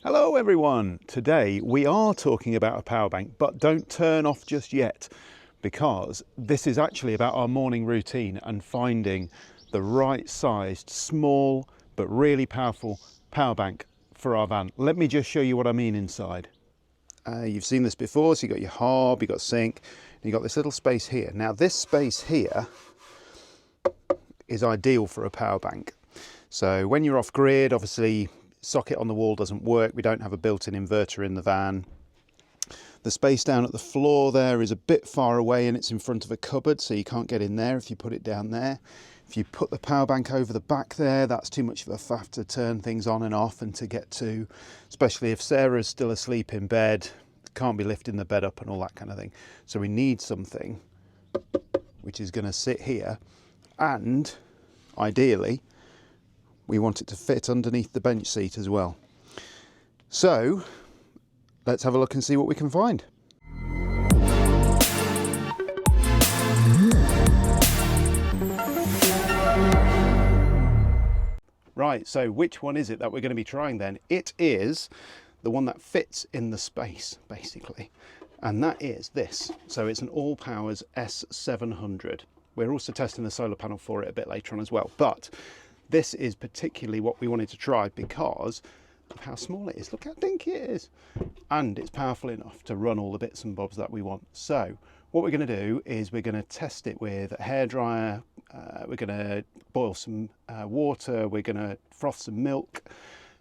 Hello everyone! Today we are talking about a power bank, but don't turn off just yet, because this is actually about our morning routine and finding the right sized, small but really powerful power bank for our van. Let me just show you what I mean inside. You've seen this before, so you've got your hob, you've got sink, and you've got this little space here. Now this space here is ideal for a power bank. So when you're off grid, obviously socket on the wall doesn't work, we don't have a built-in inverter in the van. The space down at the floor there is a bit far away and it's in front of a cupboard, so you can't get in there if you put it down there. If you put the power bank over the back there, that's too much of a faff to turn things on and off and to get to, especially if Sarah's still asleep in bed, can't be lifting the bed up and all that kind of thing. So we need something which is going to sit here, and ideally we want it to fit underneath the bench seat as well. So let's have a look and see what we can find. Right, so which one is it that we're going to be trying then? It is the one that fits in the space, basically, and that is this. So it's an AllPowers S700. We're also testing the solar panel for it a bit later on as well, but this is particularly what we wanted to try because of how small it is. Look how dinky it is. And it's powerful enough to run all the bits and bobs that we want. So what we're going to do is we're going to test it with a hairdryer. We're going to boil some water. We're going to froth some milk.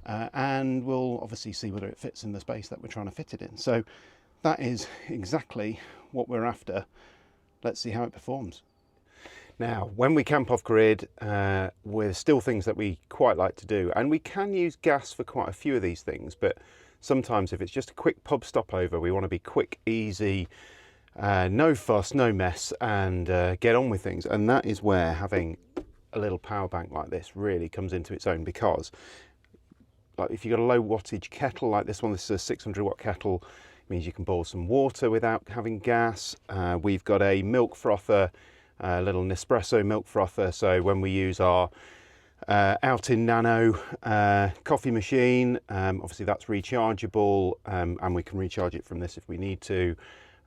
And we'll obviously see whether it fits in the space that we're trying to fit it in. So that is exactly what we're after. Let's see how it performs. Now, when we camp off grid, there's still things that we quite like to do, and we can use gas for quite a few of these things, but sometimes if it's just a quick pub stopover, we want to be quick, easy, no fuss, no mess, and get on with things. And that is where having a little power bank like this really comes into its own, because like if you've got a low wattage kettle like this one, this is a 600 watt kettle, it means you can boil some water without having gas. We've got a milk frother, a little Nespresso milk frother, so when we use our out in nano coffee machine, obviously that's rechargeable, and we can recharge it from this if we need to.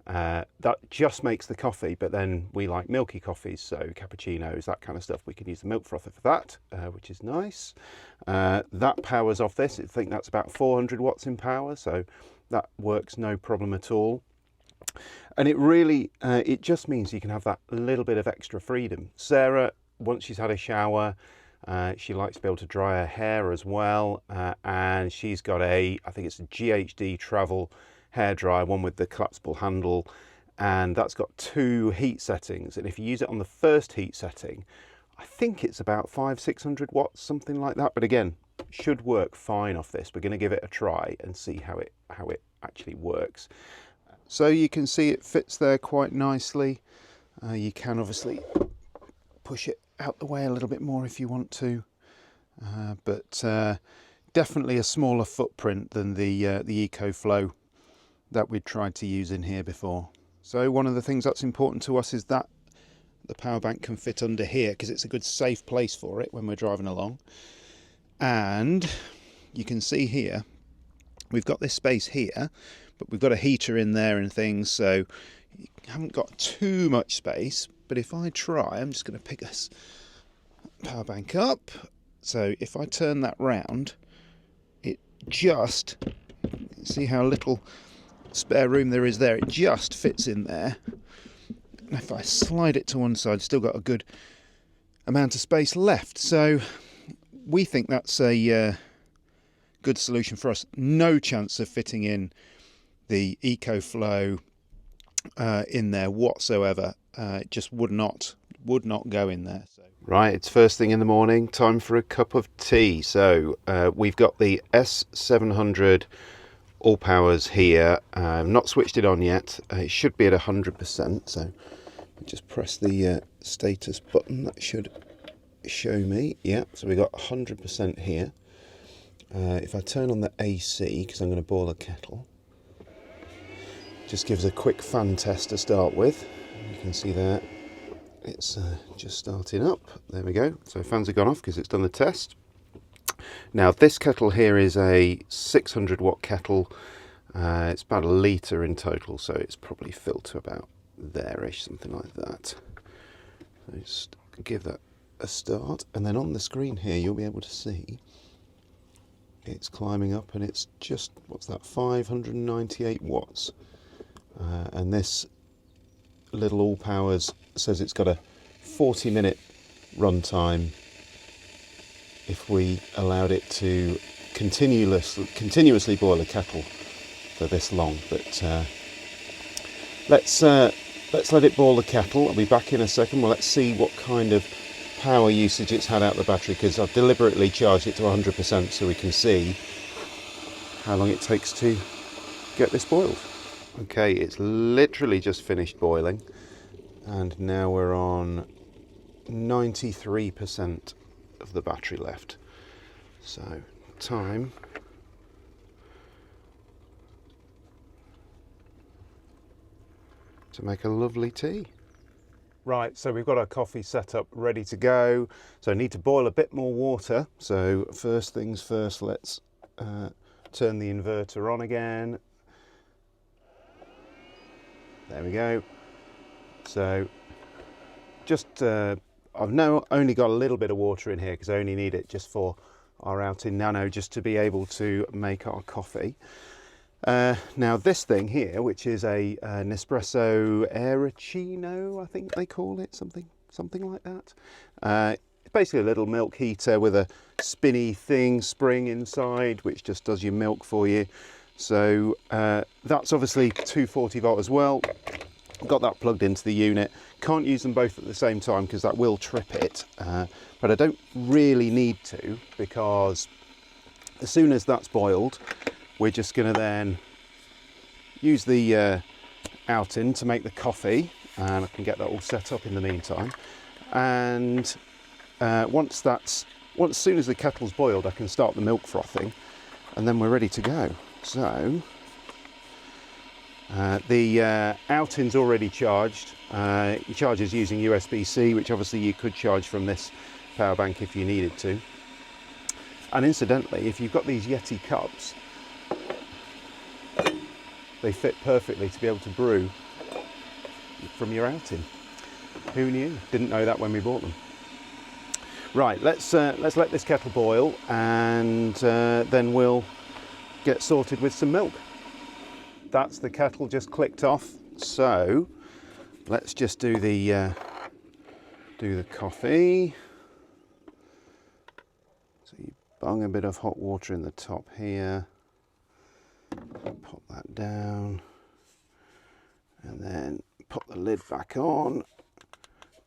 That just makes the coffee, but then we like milky coffees, so cappuccinos, that kind of stuff, we can use the milk frother for that, which is nice. That powers off this. I think that's about 400 watts in power, so that works no problem at all. And it really, it just means you can have that little bit of extra freedom. Sarah, once she's had a shower, she likes to be able to dry her hair as well. And she's got I think it's a GHD travel hairdryer, one with the collapsible handle. And that's got 2 heat settings. And if you use it on the first heat setting, I think it's about 500-600 watts, something like that. But again, should work fine off this. We're going to give it a try and see how it actually works. So you can see it fits there quite nicely. You can obviously push it out the way a little bit more if you want to, but definitely a smaller footprint than the EcoFlow that we'd tried to use in here before. So one of the things that's important to us is that the power bank can fit under here, because it's a good safe place for it when we're driving along. And you can see here, we've got this space here, but we've got a heater in there and things, so you haven't got too much space. But if I try, I'm just going to pick this power bank up. So if I turn that round, it just, see how little spare room there is there, it just fits in there. And if I slide it to one side, still got a good amount of space left. So we think that's a good solution for us. No chance of fitting in the EcoFlow in there whatsoever. It just would not go in there. So. Right, it's first thing in the morning, time for a cup of tea. So we've got the S700 AllPowers here. Not switched it on yet. It should be at 100%. So just press the status button. That should show me. Yeah, so we got 100% here. If I turn on the AC, because I'm going to boil a kettle, just gives a quick fan test to start with. You can see there it's just starting up. There we go. So fans have gone off because it's done the test. Now this kettle here is a 600 watt kettle. It's about a litre in total, so it's probably filled to about there-ish, something like that. So just give that a start, and then on the screen here you'll be able to see it's climbing up, and it's just, what's that, 598 watts. And this little AllPowers says it's got a 40-minute run time if we allowed it to continuously boil a kettle for this long. But let's let it boil the kettle. I'll be back in a second. Well, let's see what kind of power usage it's had out the battery, because I've deliberately charged it to 100% so we can see how long it takes to get this boiled. Okay, it's literally just finished boiling, and now we're on 93% of the battery left. So time to make a lovely tea. Right, so we've got our coffee set up ready to go. So I need to boil a bit more water. So first things first, let's turn the inverter on again. There we go. So just I've now only got a little bit of water in here because I only need it just for our outing nano, just to be able to make our coffee. Now this thing here, which is a Nespresso Aerocino, I think they call it, something like that. It's basically a little milk heater with a spinny spring inside, which just does your milk for you. So that's obviously 240 volt as well. Got that plugged into the unit. Can't use them both at the same time because that will trip it, but I don't really need to, because as soon as that's boiled, we're just going to then use the out-in to make the coffee, and I can get that all set up in the meantime. And once as soon as the kettle's boiled, I can start the milk frothing, and then we're ready to go. So the out-in's already charged. It charges using USB-C, which obviously you could charge from this power bank if you needed to. And incidentally, if you've got these Yeti cups, they fit perfectly to be able to brew from your out-in. Who knew? Didn't know that when we bought them. Right, let's let this kettle boil, and then we'll get sorted with some milk. That's the kettle just clicked off, so let's just do the coffee. So you bung a bit of hot water in the top here, pop that down, and then pop the lid back on,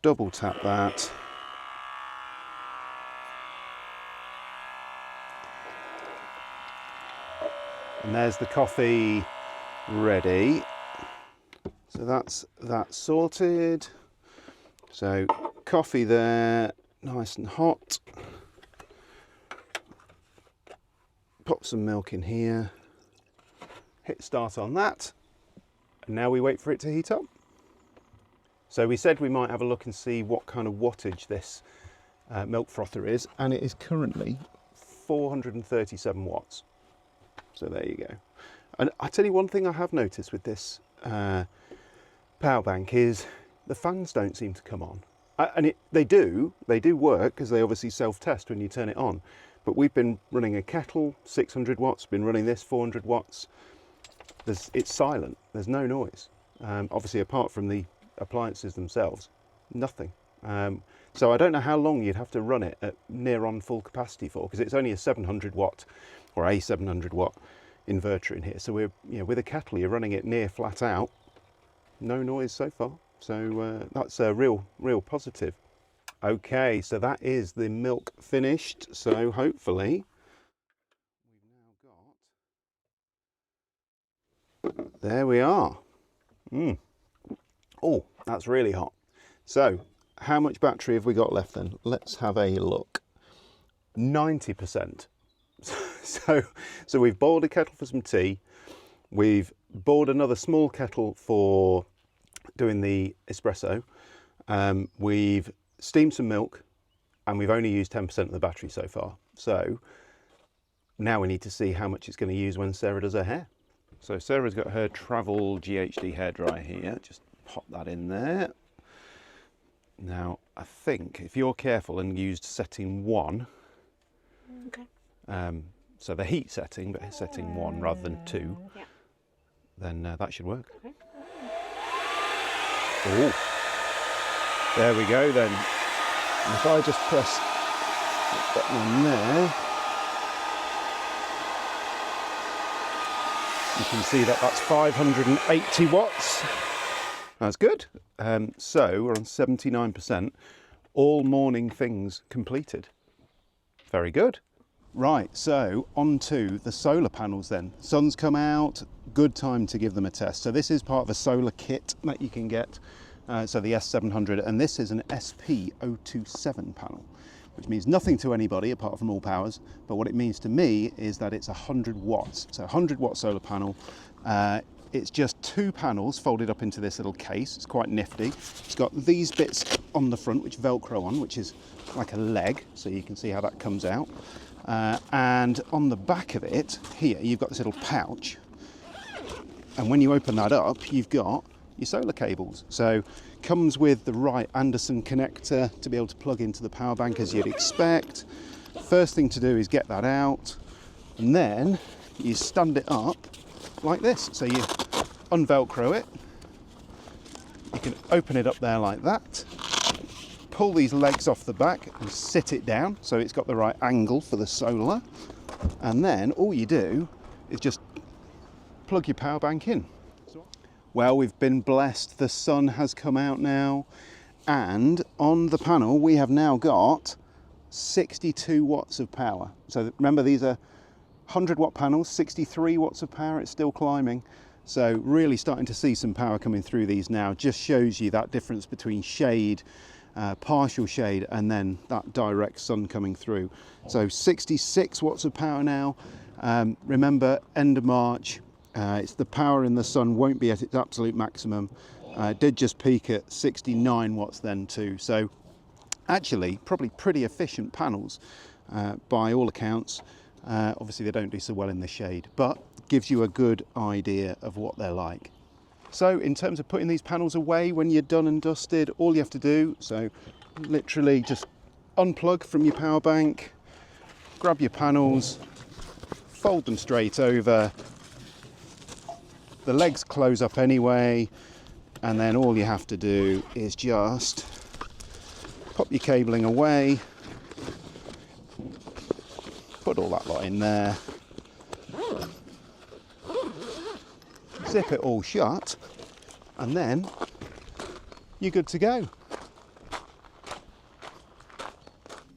double tap that. And there's the coffee ready. So that's that sorted. So coffee there, nice and hot. Pop some milk in here. Hit start on that. And now we wait for it to heat up. So we said we might have a look and see what kind of wattage this milk frother is, and it is currently 437 watts. So there you go. And I tell you, one thing I have noticed with this power bank is the fans don't seem to come on. And they do work, because they obviously self-test when you turn it on. But we've been running a kettle, 600 watts, been running this 400 watts. It's silent, there's no noise. Obviously, apart from the appliances themselves, nothing. So I don't know how long you'd have to run it at near on full capacity for, because it's only a 700 watt or a 700 watt inverter in here. So we're, with a kettle, you're running it near flat out, no noise so far. So that's a real positive. Okay, so that is the milk finished. So hopefully we've now got, there we are. Oh, that's really hot. So how much battery have we got left then? Let's have a look. 90%. So we've boiled a kettle for some tea. We've boiled another small kettle for doing the espresso. We've steamed some milk, and we've only used 10% of the battery so far. So Now we need to see how much it's going to use when Sarah does her hair. So Sarah's got her Travel GHD hairdryer here. Just pop that in there. Now, I think if you're careful and used setting 1, okay. So the heat setting, but setting 1 rather than 2, yeah. then that should work. Okay. Oh, there we go then. And if I just press the button on there, you can see that that's 580 watts. That's good. So we're on 79%. All morning things completed. Very good. Right, so on to the solar panels then. Sun's come out, good time to give them a test. So this is part of a solar kit that you can get. So the S700, and this is an SP027 panel, which means nothing to anybody apart from AllPowers. But what it means to me is that it's 100 watts. So 100 watt solar panel. It's just 2 panels folded up into this little case. It's quite nifty. It's got these bits on the front which Velcro on, which is like a leg, so you can see how that comes out. And on the back of it, here, you've got this little pouch. And when you open that up, you've got your solar cables. So comes with the right Anderson connector to be able to plug into the power bank as you'd expect. First thing to do is get that out, and then you stand it up like this. So you unvelcro it, you can open it up there like that, pull these legs off the back and sit it down so it's got the right angle for the solar, and then all you do is just plug your power bank in. Well, we've been blessed, the sun has come out now, and on the panel we have now got 62 watts of power. So remember, these are 100 watt panels, 63 watts of power. It's still climbing. So really starting to see some power coming through these now. Just shows you that difference between shade, partial shade, and then that direct sun coming through. So 66 watts of power now. Remember, end of March, it's the power in the sun won't be at its absolute maximum. It did just peak at 69 watts then too. So actually probably pretty efficient panels by all accounts. Obviously they don't do so well in the shade, but gives you a good idea of what they're like. So in terms of putting these panels away when you're done and dusted, all you have to do, so literally just unplug from your power bank, grab your panels, fold them straight over, the legs close up anyway, and then all you have to do is just pop your cabling away, put all that lot in there, zip it all shut, and then you're good to go.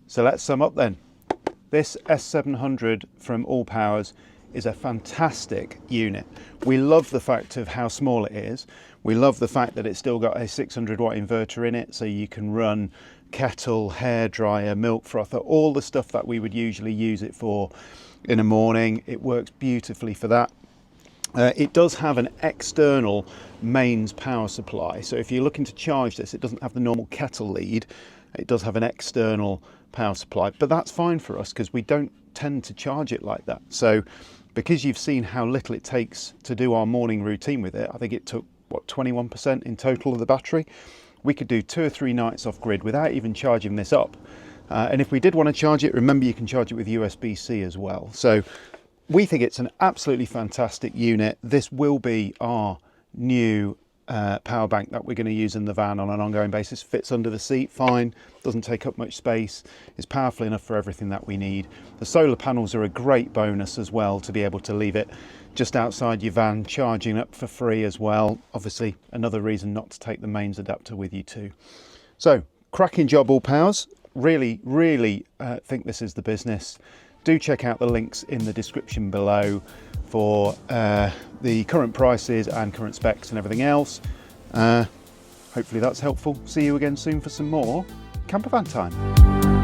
So let's sum up then. This S700 from AllPowers is a fantastic unit. We love the fact of how small it is. We love the fact that it's still got a 600 watt inverter in it, so you can run kettle, hairdryer, milk frother, all the stuff that we would usually use it for in a morning. It works beautifully for that. It does have an external mains power supply, so if you're looking to charge this, it doesn't have the normal kettle lead. It does have an external power supply, but that's fine for us because we don't tend to charge it like that. So because you've seen how little it takes to do our morning routine with it, I think it took, what, 21% in total of the battery. We could do 2 or 3 nights off grid without even charging this up. And if we did want to charge it, remember you can charge it with USB-C as well. So we think it's an absolutely fantastic unit. This will be our new power bank that we're going to use in the van on an ongoing basis. Fits under the seat fine, doesn't take up much space, is powerful enough for everything that we need. The solar panels are a great bonus as well, to be able to leave it just outside your van charging up for free as well. Obviously another reason not to take the mains adapter with you too. So cracking job, AllPowers. Really think this is the business. Do check out the links in the description below for the current prices and current specs and everything else. Hopefully that's helpful. See you again soon for some more Campervan Time.